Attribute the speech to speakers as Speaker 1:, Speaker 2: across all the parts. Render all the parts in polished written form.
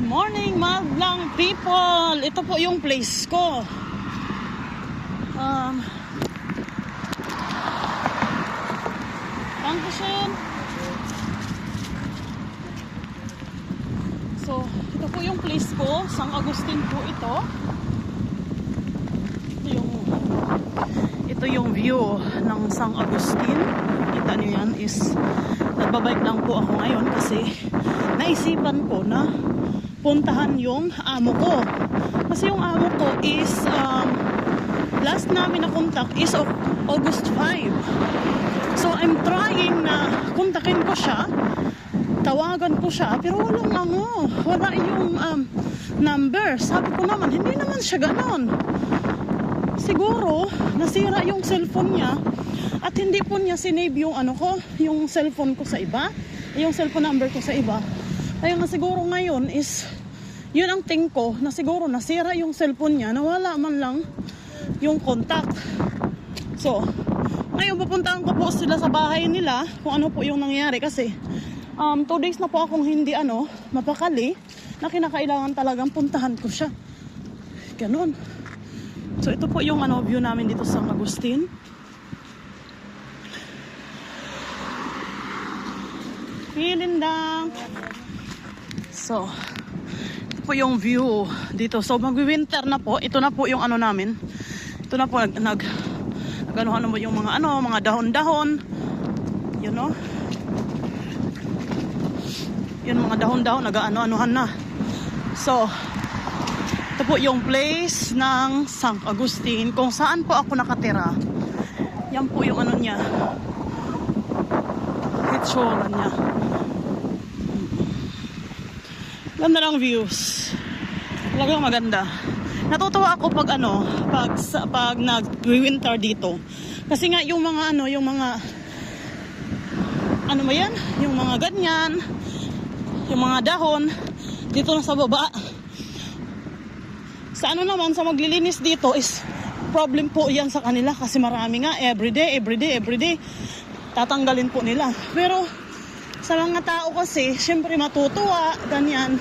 Speaker 1: morning, madlang people! Ito po yung place ko. Dankeschön. So, ito po yung place ko. San Agustin po ito. Ito yung view ng San Agustin. Kita nyo yan is nagbabike lang po ako ngayon kasi naisipan ko na puntahan yung amo ko. Kasi yung amo ko is last namin na contact is August 5. So I'm trying na kontakin ko siya, tawagan ko siya, pero wala yung number. Sabi ko naman, hindi naman siya ganon. Siguro nasira yung cellphone niya at hindi po niya sinave yung yung cellphone ko sa iba, yung cellphone number ko sa iba. Kaya nga siguro ngayon is yun ang tingin ko, na siguro nasira yung cellphone niya, nawala man lang yung contact. So ngayon pupuntahan ko po sila sa bahay nila kung ano po yung nangyari kasi 2 days na po akong hindi mapakali na kinakailangan talagang puntahan ko siya. Ganon. So ito po yung view namin dito sa San Agustin. Feeling lang. So ito po yung view dito. So mag-winter na po. Ito na po yung namin. Ito na po nag-ano mo yung mga dahon-dahon. You know? Yun mga dahon-dahon nag-ano-anuhan na. So ito po yung place ng San Agustin kung saan po ako nakatira. Yan po yung niya. Itsura niya. Ganda ng views. Talagang maganda. Natutuwa ako pag pag nag-winter dito. Kasi nga yung mga yung mga yung mga ganyan, yung mga dahon dito na sa baba. Sa naman, sa maglilinis dito is problem po yan sa kanila kasi marami nga everyday tatanggalin po nila. Pero sa mga tao kasi syempre matutuwa ganyan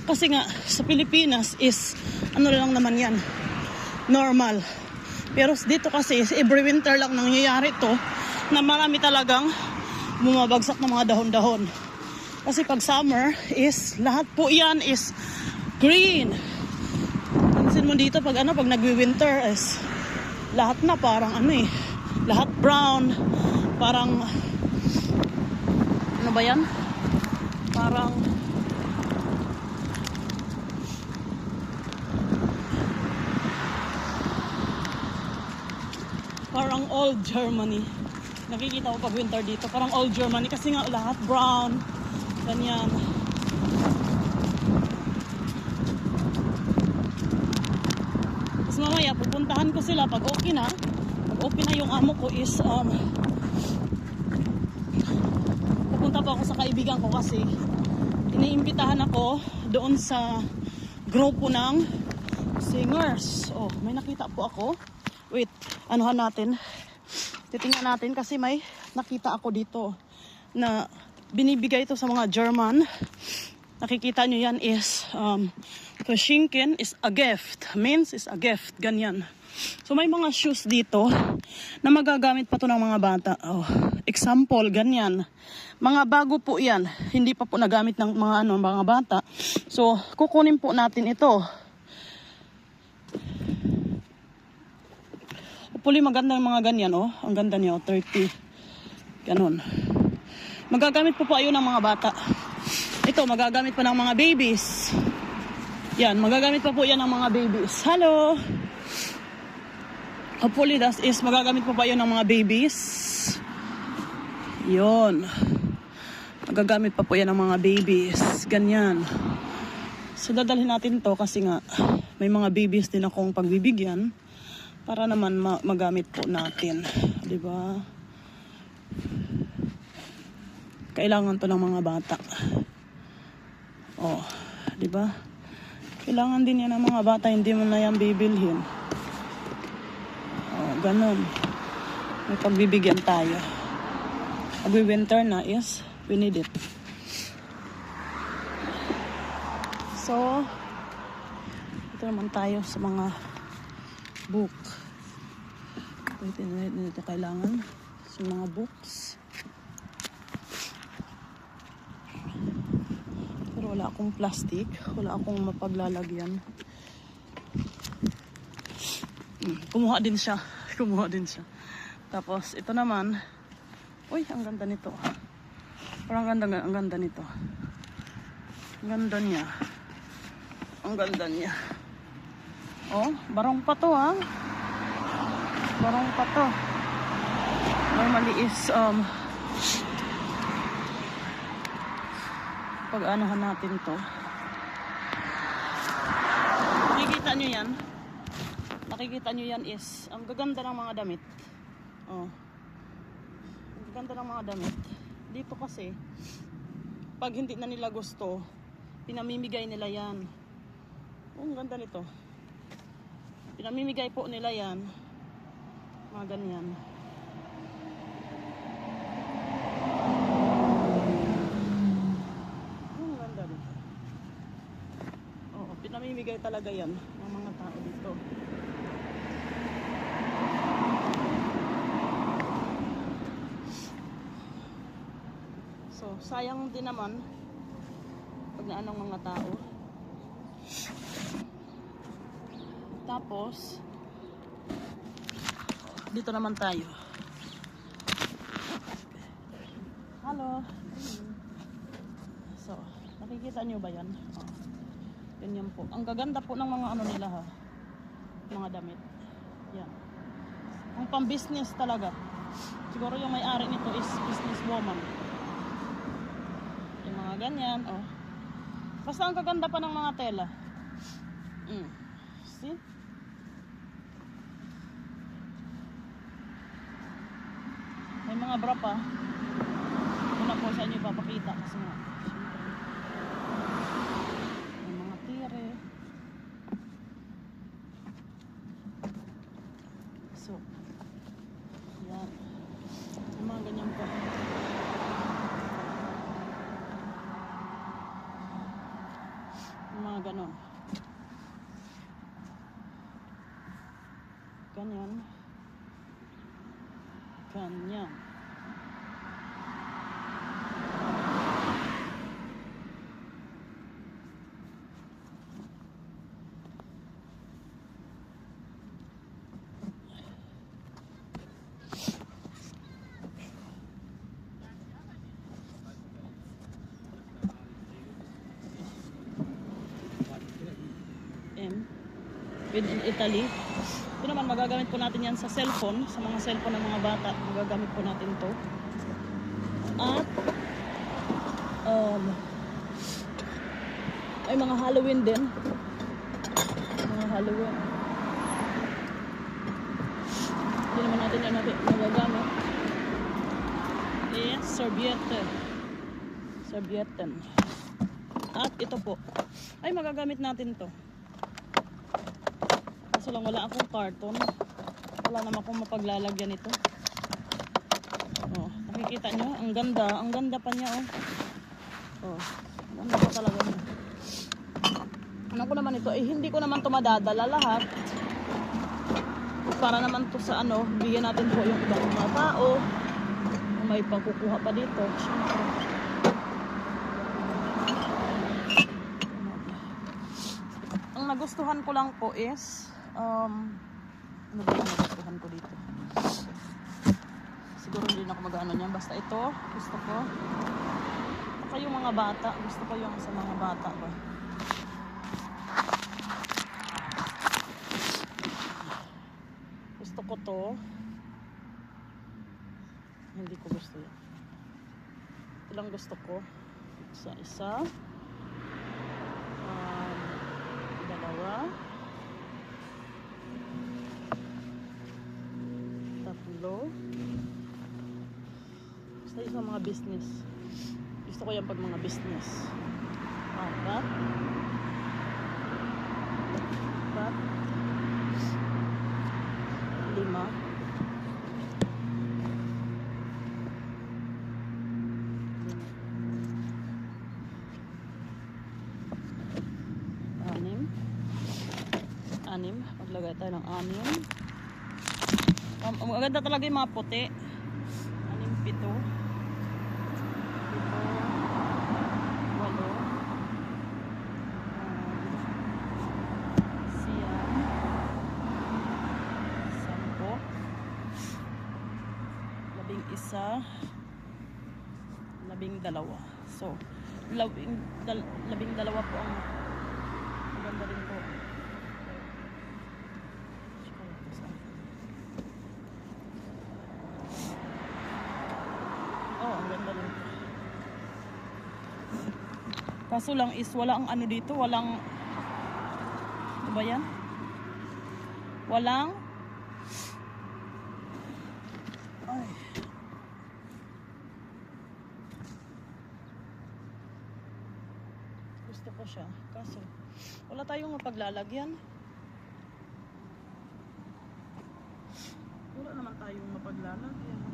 Speaker 1: kasi nga sa Pilipinas is lang naman yan, normal. Pero dito kasi every winter lang nangyayari to na marami talagang bumabagsak ng mga dahon-dahon. Kasi pag summer is lahat po yan is green. Pansin mo dito pag pag nagwi-winter is lahat na parang lahat brown. Parang ba yan? Parang old Germany. Nakikita ko pag winter dito, parang old Germany kasi nga lahat brown. Ganyan. Tapos mamaya pupuntahan ko sila pag okay na. Pag okay na yung amo ko is pupunta pa ako sa kaibigan ko kasi iniimbitahan ako doon sa grupo ng singers. Oh, may nakita po ako. Wait, natin. Titingnan natin kasi may nakita ako dito na binibigay ito sa mga German. Nakikita nyo yan is Verschenken is a gift. Means is a gift. Ganyan. So may mga shoes dito na magagamit pa to ng mga bata. Oh, example, ganyan. Mga bago po yan. Hindi pa po nagamit ng mga bata. So kukunin po natin ito. Hopefully maganda ng mga ganyan. Oh. Ang ganda niya. 30. Ganon. Magagamit po ayun ng mga bata. Ito, magagamit pa ng mga babies. Yan, magagamit pa po yan ng mga babies. Hello! Hopefully, that is magagamit po yun ng mga babies. Yun. Magagamit pa po yan ng mga babies. Ganyan. So, dadalhin natin to kasi nga may mga babies din akong pagbibigyan para naman magamit po natin. Diba? Kailangan to ng mga bata. Oh, 'di ba? Kailangan din yan ng mga bata, hindi mo na yan bibilhin. Oh, ganun. May pagbibigyan tayo. Pag winter na is We need it. So, ito naman tayo sa mga book. Ito kailangan sa mga books. Pero wala akong plastic. Wala akong mapaglalagyan. Kumuha din siya. Kumuha din siya. Tapos, ito naman. Uy, ang ganda nito. Parang ang ganda nito. Ang ganda niya. Ang ganda niya. Oh, barong pa to ha. Barong pa to. Normally is pag anuhan natin to. Nakikita nyo yan. Nakikita nyo yan is ang gaganda ng mga damit. Oh. Ang gaganda ng mga damit. Dito kasi pag hindi na nila gusto, pinamimigay nila yan. Oh, ang ganda nito. Pinamimigay po nila yan. Mga ganyan. Oh, ang ganda nito. Oo, pinamimigay talaga yan ng mga tao dito. So, sayang din naman pag naanong mga tao. Tapos, dito naman tayo. Hello. So, nakikita nyo ba yan? Oh. Ganyan po. Ang gaganda po ng mga ano nila ha. Mga damit. Yan. Ang pang-business talaga. Siguro yung may-ari nito is businesswoman. Yung mga ganyan. Oh. Basta ang gaganda pa ng mga tela. See? May mga bra pa. Una po sa inyo ipapakita kasi nga. May mga tire. So, yan. May mga ganyan po. May mga ganon. Ganyan. Ganyan. With in Italy. Ito naman, magagamit po natin yan sa cellphone, sa mga cellphone ng mga bata. Magagamit po natin to. At ay mga Halloween din. Mga Halloween. Hindi naman natin yan magagamit. Yes, serviette. Serviette. At ito po. Ay, magagamit natin to. Kaso lang wala akong carton. Wala naman akong mapaglalagyan ito. Oh, nakikita nyo? Ang ganda. Ang ganda pa niya, oh. Oh, ang ganda pa talaga niya. Ano ko naman ito? Eh, hindi ko naman ito madadala lahat. Para naman to sa ano, bigyan natin po yung ibang mga tao. May pagkukuha pa dito. Ang nagustuhan ko lang po is ano ba yung nagustuhan ko dito? Siguro hindi na ako mag-ano niyan. Basta ito, gusto ko. Baka yung mga bata. Gusto ko yung sa mga bata ba. Gusto ko to. Hindi ko gusto yan. Ito lang gusto ko. Isa. Dalawa. Tatlo. Basta yung sa mga business. Gusto ko yan pag mga business. Apat. Lima. anim. Maglagay tayo ng anim. Maganda talaga yung mga puti. 6, 7, 8, 8, 8, 10, 11, 12. So, 12 po ang maganda rin po. Oh, ang ganda rin po. Kaso lang is wala ang ano dito, walang ano ba yan? Walang ay. Gusto ko siya, kaso wala tayong mapaglalagyan. Wala naman tayong mapaglalagyan.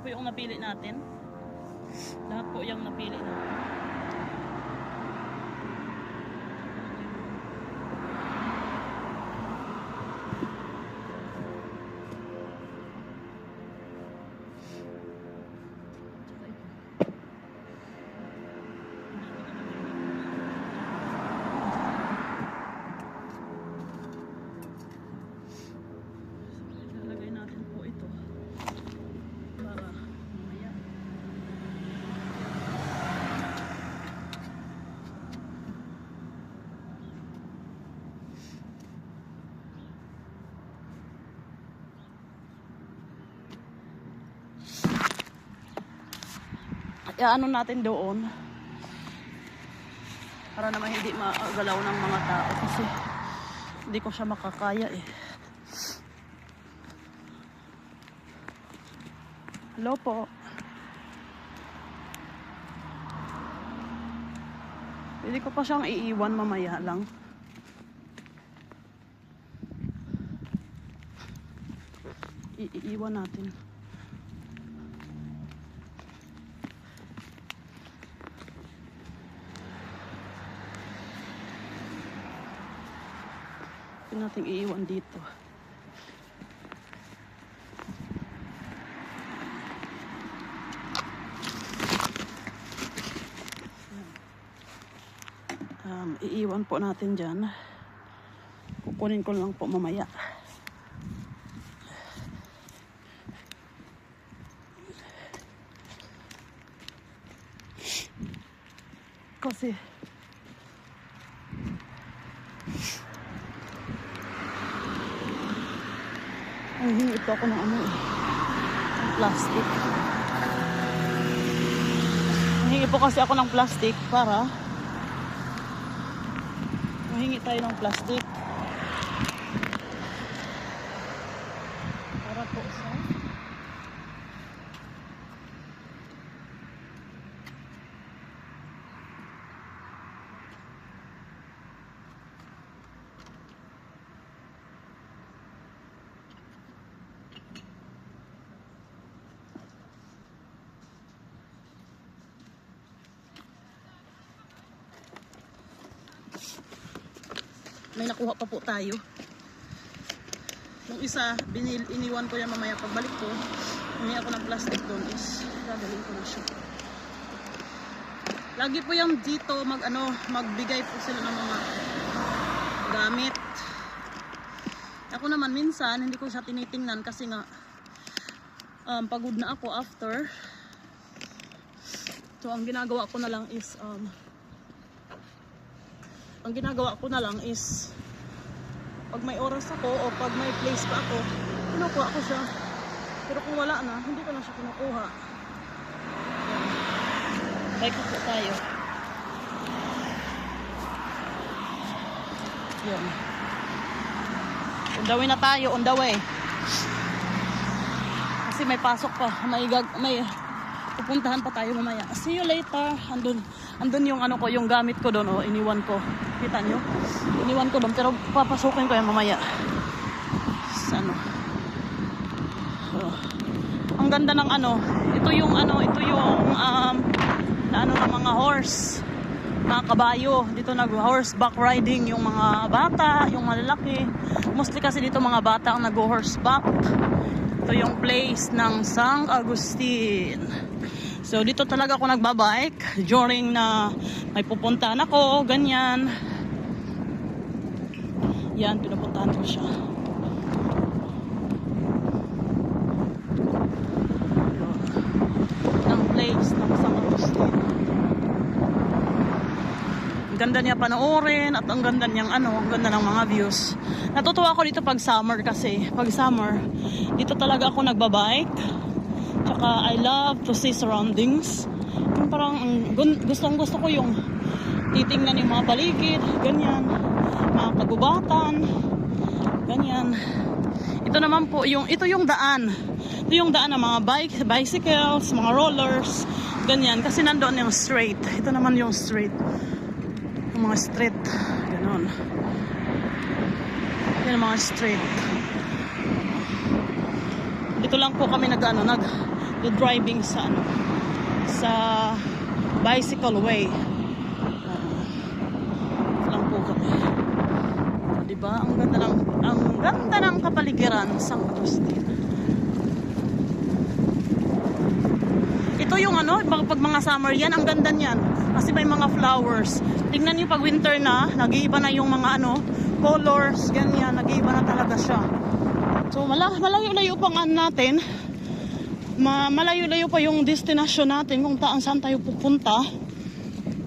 Speaker 1: Po yung napili natin. Lahat po yung napili natin. Lalagay natin po ito. Para mamaya. Ano natin doon para naman hindi magalaw ng mga tao kasi hindi ko siya makakaya eh. Hello po. Pwede ko pa siyang iiwan mamaya lang. Iiwan natin. Pwede natin iiwan dito. Iiwan po natin dyan. Kukunin ko lang po mamaya. Kasi hingi ito ako ng ano eh, plastic. Hingi po kasi ako ng plastic para hingi tayo ng plastic para po sa may nakuha pa po tayo. Yung isa, iniwan ko yan mamaya pagbalik ko. Hindi ako ng plastic doon is dadalhin ko na siya. Lagi po yung dito magbigay po sila ng mga gamit. Ako ako naman minsan, hindi ko siya tinitingnan kasi nga pagod na ako after. So ang ginagawa ko na lang is pag may oras ako o pag may place pa ako, kinukuha ko siya. Pero kung wala na, hindi ko na siya kinukuha. Bike po tayo. Yun. On the way na tayo, on the way. Kasi may pasok pa, may pupuntahan pa tayo mamaya. See you later. Andun yung ano ko, yung gamit ko doon, oh, iniwan ko. Kita nyo? Iniwan ko doon, pero papasukin ko yan mamaya. Ano? Oh. Ang ganda ng ano, ito yung mga horse, mga kabayo. Dito nag-horseback riding yung mga bata, yung malalaki. Mostly kasi dito mga bata ang nag-horseback. Ito yung place ng San Agustin. So dito talaga ako nagbabike during na may pupuntahan ako, ganyan. Yan, pinupuntahan ko siya. Ang place ng San Agustin. Ang ganda niya panoorin at ang ganda niyang ang ganda ng mga views. Natutuwa ako dito pag summer kasi pag summer dito talaga ako nagbabike. Tsaka I love to see surroundings. Yung parang gusto ko yung titingnan yung mga paligid, ganyan, mga kagubatan, ganyan. Ito naman po ito yung daan. Ito yung daan ng mga bicycles, mga rollers, ganyan. Kasi nandoon yung straight. Ito naman yung straight. Yung mga street, ganon. Yan ang mga street. Dito lang po kami nag-driving sa bicycle way. Lang po kami. Diba? Ang ganda ng kapaligiran sa San Agustin. Ito yung pag mga summer yan, ang ganda niyan. Kasi may mga flowers. Tingnan niyo pag winter na, nag-iiba na yung mga colors, ganyan, nag-iiba na talaga siya. So malayo-layo pang natin. Malayo-layo pa yung destination natin kung saan tayo pupunta.